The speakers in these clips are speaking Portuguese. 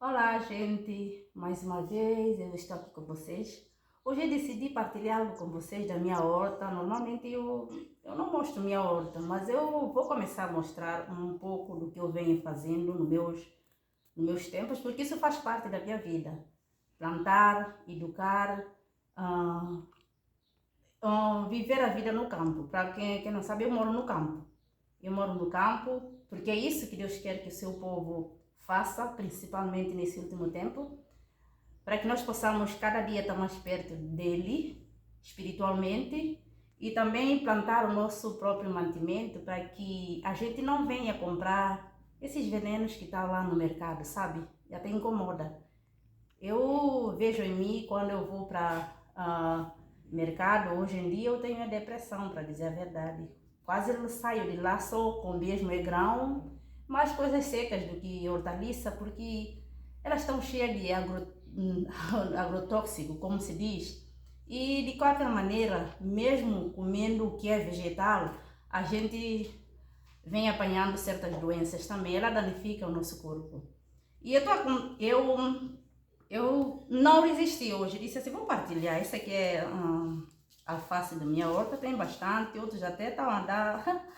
Olá, gente! Mais uma vez eu estou aqui com vocês. Hoje eu decidi partilhar algo com vocês da minha horta. Normalmente eu não mostro minha horta, mas eu vou começar a mostrar um pouco do que eu venho fazendo nos meus tempos, porque isso faz parte da minha vida. Plantar, educar, ah, viver a vida no campo. Para quem não sabe, eu moro no campo. Eu moro no campo porque é isso que Deus quer que o seu povo faça, principalmente nesse último tempo, para que nós possamos cada dia estar mais perto dele, espiritualmente, e também plantar o nosso próprio mantimento para que a gente não venha comprar esses venenos que estão lá no mercado, sabe? E até incomoda. Eu vejo em mim quando eu vou para mercado, hoje em dia eu tenho a depressão, para dizer a verdade. Quase eu saio de lá só com mesmo grão, mais coisas secas do que hortaliça, porque elas estão cheias de agrotóxico, como se diz. E de qualquer maneira, mesmo comendo o que é vegetal, a gente vem apanhando certas doenças também, ela danifica o nosso corpo. E eu não resisti hoje, disse assim, vou partilhar, essa aqui é a alface da minha horta, tem bastante, outros até estão a dar,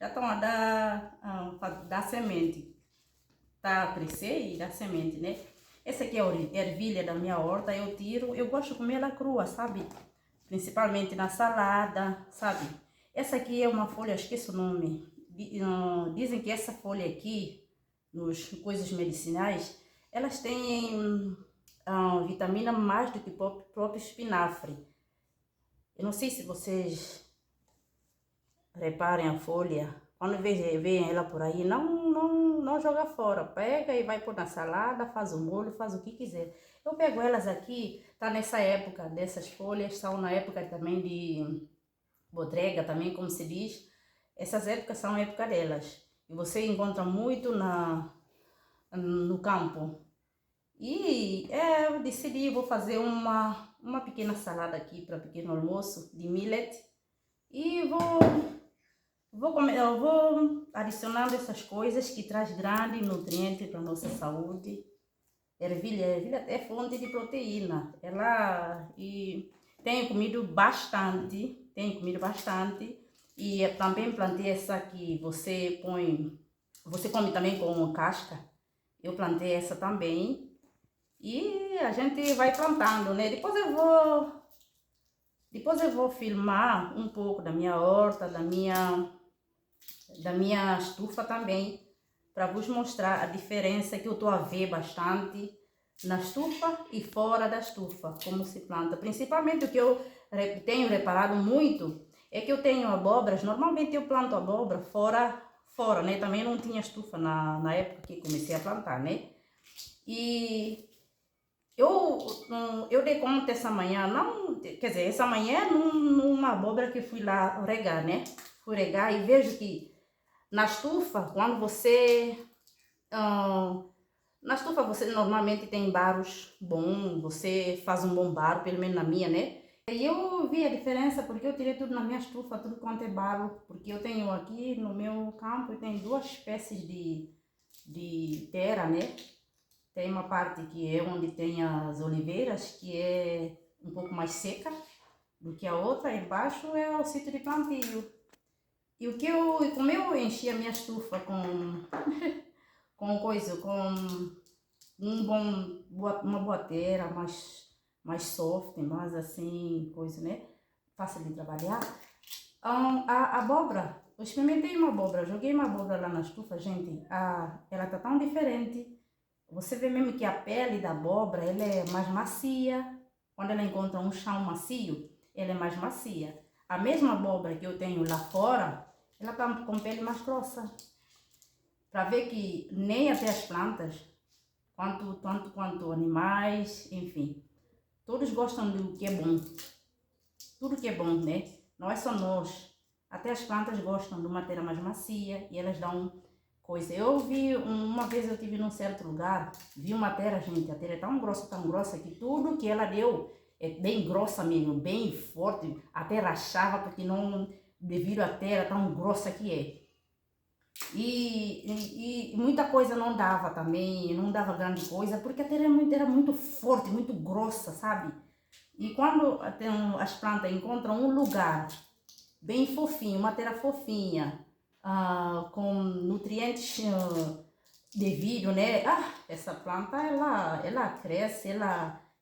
já estão a dar semente, está a crescer e dar semente, né? Essa aqui é a ervilha da minha horta, eu tiro, eu gosto de comer ela crua, sabe? Principalmente na salada, sabe? Essa aqui é uma folha, esqueço o nome, dizem que essa folha aqui, nos coisas medicinais, elas têm vitamina mais do que o próprio espinafre. Eu não sei se vocês reparem a folha, quando veem ela por aí, não joga fora, pega e vai pôr na salada, faz o molho, faz o que quiser. Eu pego elas aqui, tá nessa época dessas folhas, estão na época também de bodrega, também como se diz. Essas épocas são a época delas. E você encontra muito no campo. E eu decidi, vou fazer uma pequena salada aqui para pequeno almoço de millet. E eu vou adicionando essas coisas que traz grande nutriente para nossa saúde. Ervilha é fonte de proteína. E tenho comido bastante. E também plantei essa que você come também com casca. Eu plantei essa também. E a gente vai plantando, né? Depois eu vou filmar um pouco da minha horta, da minha estufa também, para vos mostrar a diferença que eu estou a ver bastante na estufa e fora da estufa, como se planta. Principalmente o que eu tenho reparado muito é que eu tenho abóboras, normalmente eu planto abóbora fora, né? Também não tinha estufa na época que comecei a plantar, né? E eu dei conta essa manhã, não, quer dizer, essa manhã numa abóbora que fui lá regar, né? Fui regar e vejo que na estufa, ah, na estufa você normalmente tem baros bons, você faz um bom baro, pelo menos na minha, né? E eu vi a diferença porque eu tirei tudo na minha estufa, tudo quanto é baro, porque eu tenho aqui no meu campo, eu tenho duas espécies de terra, né? Tem uma parte que é onde tem as oliveiras, que é um pouco mais seca do que a outra. Embaixo é o sítio de plantio. Como eu enchi a minha estufa com uma boa terra, mais soft, mais assim, coisa, né? Fácil de trabalhar. A abóbora, eu experimentei uma abóbora, joguei uma abóbora lá na estufa, gente, ela tá tão diferente. Você vê mesmo que a pele da abóbora, ela é mais macia. Quando ela encontra um chão macio, ela é mais macia. A mesma abóbora que eu tenho lá fora, ela tá com pele mais grossa. Para ver que nem até as plantas, tanto quanto animais, enfim, todos gostam do que é bom. Tudo que é bom, né? Não é só nós. Até as plantas gostam de uma terra mais macia e elas dão coisa. Uma vez eu estive num certo lugar, vi uma terra, gente, a terra é tão grossa que tudo que ela deu é bem grossa mesmo, bem forte, até rachava porque não, devido à terra tão grossa que é. E muita coisa não dava também, não dava grande coisa, porque a terra era muito forte, muito grossa, sabe? E quando as plantas encontram um lugar bem fofinho, uma terra fofinha, com nutrientes devido, né? Essa planta, ela cresce,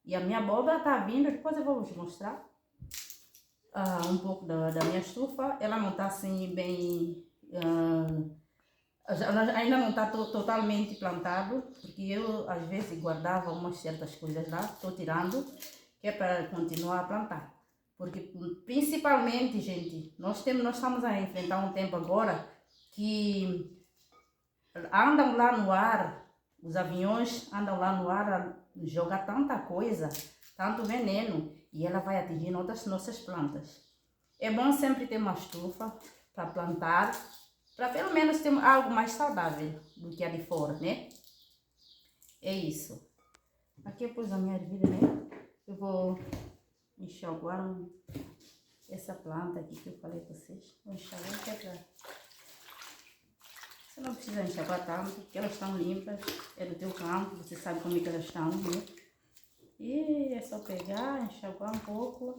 e a minha abóbora tá vindo, depois eu vou vos mostrar um pouco da minha estufa. Ela não tá assim bem... ainda não está totalmente plantado, porque eu às vezes guardava umas certas coisas lá, estou tirando, que é para continuar a plantar. Porque principalmente, gente, nós estamos a enfrentar um tempo agora que andam lá no ar, os aviões andam lá no ar a jogar tanta coisa, tanto veneno, e ela vai atingir nossas plantas. É bom sempre ter uma estufa para plantar, para pelo menos ter algo mais saudável do que a de fora, né? É isso. Aqui eu pus a minha ervilha, né? Eu vou enxaguar essa planta aqui que eu falei para vocês. Vou enxaguar, que é pra... Você não precisa enxaguar tanto, porque elas estão limpas. É do teu campo, você sabe como é que elas estão, né? E é só pegar, enxaguar um pouco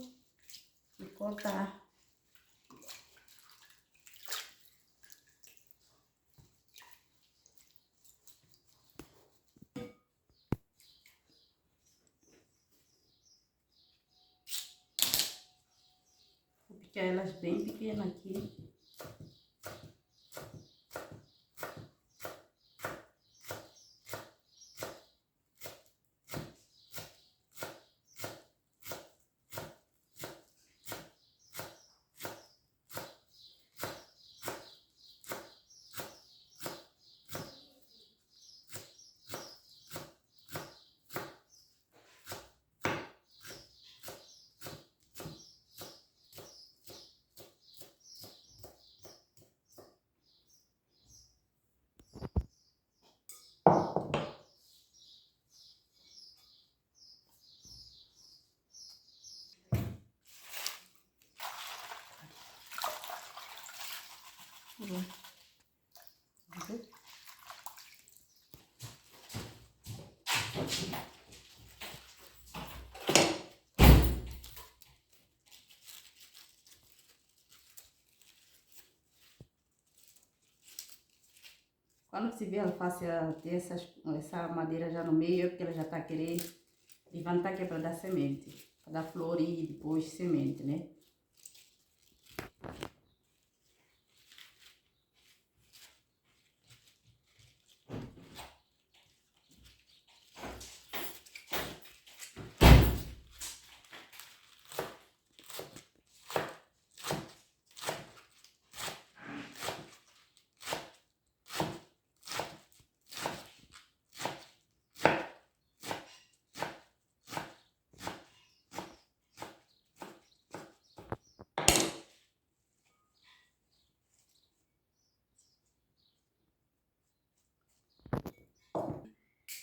e cortar. Vou picar elas bem pequenas aqui. Quando se vê a alface ter essa madeira já no meio, é porque ela já está querendo levantar, que é para dar semente, para dar flor e depois semente, né?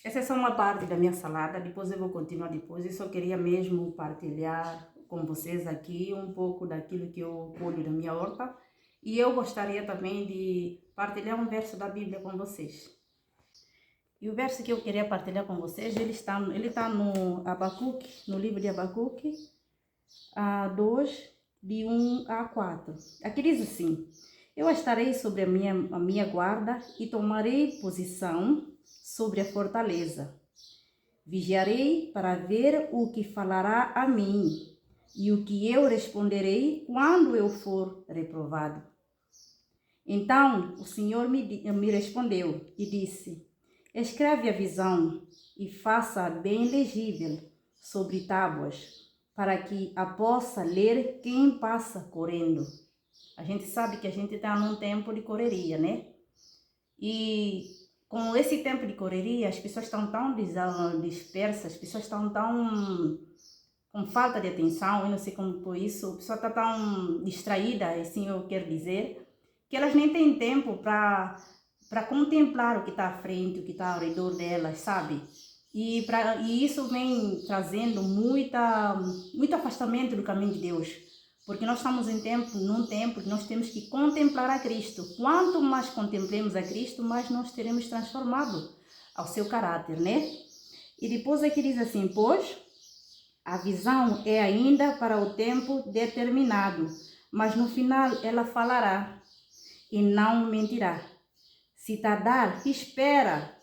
Essa é só uma parte da minha salada, depois eu vou continuar depois. Eu só queria mesmo partilhar com vocês aqui um pouco daquilo que eu colho da minha horta. E eu gostaria também de partilhar um verso da Bíblia com vocês. E o verso que eu queria partilhar com vocês, ele está no Abacuque, no livro de Abacuque, 2, de 1 a 4. Aqui diz assim: eu estarei sobre a minha guarda e tomarei posição sobre a fortaleza. Vigiarei para ver o que falará a mim e o que eu responderei quando eu for reprovado. Então o Senhor me respondeu e disse: escreve a visão e faça bem legível sobre tábuas, para que a possa ler quem passa correndo. A gente sabe que a gente está num tempo de correria, né? E com esse tempo de correria, as pessoas estão tão dispersas, as pessoas estão tão com falta de atenção, eu não sei como por isso, a pessoa está tão distraída, assim eu quero dizer, que elas nem têm tempo para contemplar o que está à frente, o que está ao redor delas, sabe? E isso vem trazendo muito afastamento do caminho de Deus. Porque nós estamos num tempo que nós temos que contemplar a Cristo. Quanto mais contemplemos a Cristo, mais nós teremos transformado ao seu caráter, né? E depois aqui diz assim, pois a visão é ainda para o tempo determinado, mas no final ela falará e não mentirá. Se tardar, espera,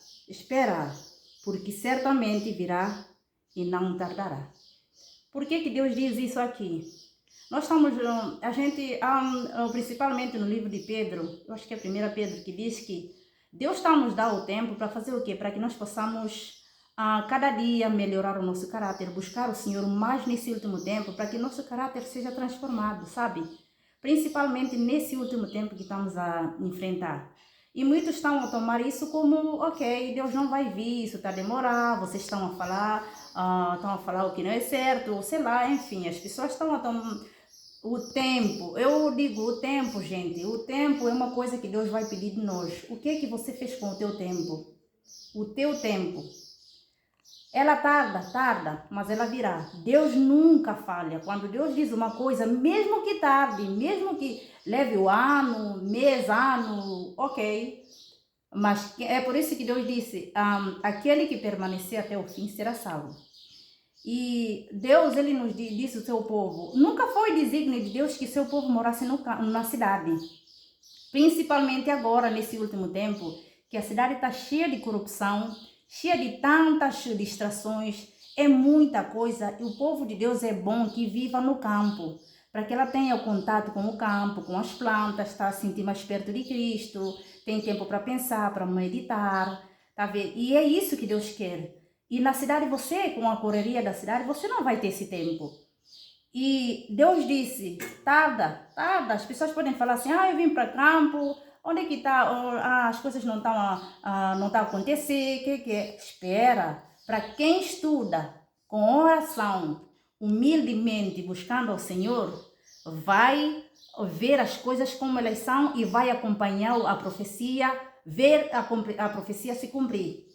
porque certamente virá e não tardará. Por que Deus diz isso aqui? Nós estamos, principalmente no livro de Pedro, eu acho que é a 1 Pedro, que diz que Deus está a nos dar o tempo para fazer o quê? Para que nós possamos cada dia melhorar o nosso caráter, buscar o Senhor mais nesse último tempo, para que nosso caráter seja transformado, sabe? Principalmente nesse último tempo que estamos a enfrentar. E muitos estão a tomar isso como, ok, Deus não vai vir, isso está a demorar, vocês estão a falar o que não é certo, sei lá, enfim, as pessoas estão a tomar o tempo. Eu digo o tempo, gente, o tempo é uma coisa que Deus vai pedir de nós. O que é que você fez com o teu tempo? O teu tempo. Ela tarda, mas ela virá. Deus nunca falha. Quando Deus diz uma coisa, mesmo que tarde, mesmo que leve o ano, mês, ano, ok. Mas é por isso que Deus disse, aquele que permanecer até o fim será salvo. E Deus, ele nos disse o seu povo. Nunca foi desígnio de Deus que seu povo morasse na cidade. Principalmente agora, nesse último tempo, que a cidade está cheia de corrupção, cheia de tantas distrações, é muita coisa. E o povo de Deus é bom que viva no campo, para que ela tenha o contato com o campo, com as plantas, está a sentir mais perto de Cristo, tem tempo para pensar, para meditar, tá vendo? E é isso que Deus quer. E na cidade você, com a correria da cidade, você não vai ter esse tempo. E Deus disse, tarda, as pessoas podem falar assim, eu vim para campo, onde é que está, as coisas não estão a acontecer, que é? Espera, para quem estuda com oração, humildemente, buscando ao Senhor, vai ver as coisas como elas são e vai acompanhar a profecia, ver a profecia se cumprir.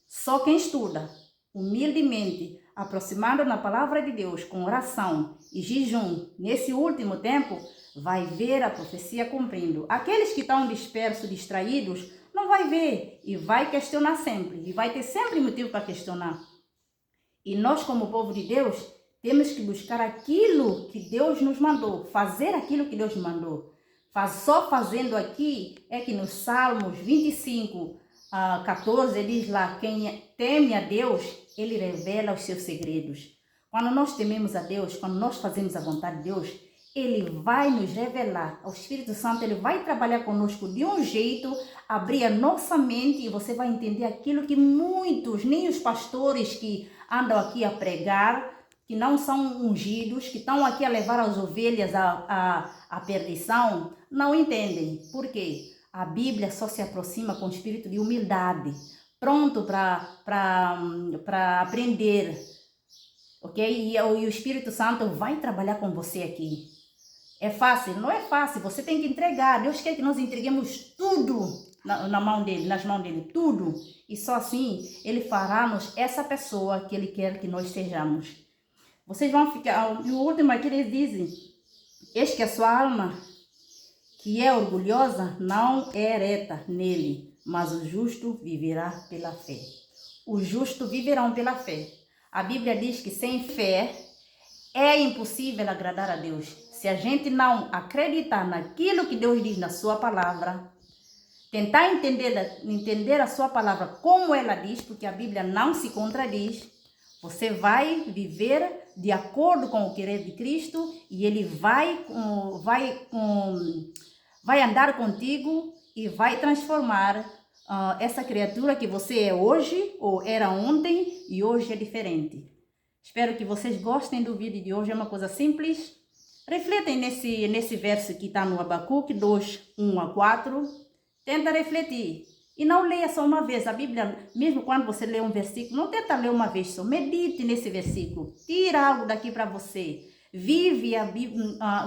Só quem estuda, humildemente, aproximado na palavra de Deus, com oração e jejum, nesse último tempo, vai ver a profecia cumprindo. Aqueles que estão dispersos, distraídos, não vai ver e vai questionar sempre. E vai ter sempre motivo para questionar. E nós, como povo de Deus, temos que buscar aquilo que Deus nos mandou, fazer aquilo que Deus nos mandou. Só fazendo aqui é que nos Salmos 25, 14, diz lá, quem teme a Deus, ele revela os seus segredos. Quando nós tememos a Deus, quando nós fazemos a vontade de Deus, ele vai nos revelar. O Espírito Santo, ele vai trabalhar conosco de um jeito, abrir a nossa mente e você vai entender aquilo que muitos, nem os pastores que andam aqui a pregar, que não são ungidos, que estão aqui a levar as ovelhas à perdição, não entendem. Por quê? A Bíblia só se aproxima com o espírito de humildade, pronto para aprender, ok? E o Espírito Santo vai trabalhar com você aqui. É fácil? Não é fácil, você tem que entregar. Deus quer que nós entreguemos tudo nas mãos dele, tudo. E só assim, ele fará-nos essa pessoa que ele quer que nós sejamos. Vocês vão ficar, e o último aqui eles dizem, eis que a sua alma, que é orgulhosa, não é reta nele, mas o justo viverá pela fé. Os justos viverão pela fé. A Bíblia diz que sem fé é impossível agradar a Deus. Se a gente não acreditar naquilo que Deus diz na sua palavra, tentar entender a sua palavra como ela diz, porque a Bíblia não se contradiz, você vai viver de acordo com o querer de Cristo e ele vai andar contigo e vai transformar essa criatura que você é hoje ou era ontem e hoje é diferente. Espero que vocês gostem do vídeo de hoje, é uma coisa simples. Refletem nesse verso que está no Abacuque 2, 1 a 4. Tenta refletir. E não leia só uma vez. A Bíblia, mesmo quando você lê um versículo, não tenta ler uma vez só. Medite nesse versículo. Tira algo daqui para você. Vive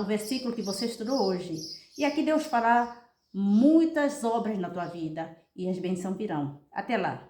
o versículo que você estudou hoje. E aqui Deus fará muitas obras na tua vida. E as bênçãos virão. Até lá.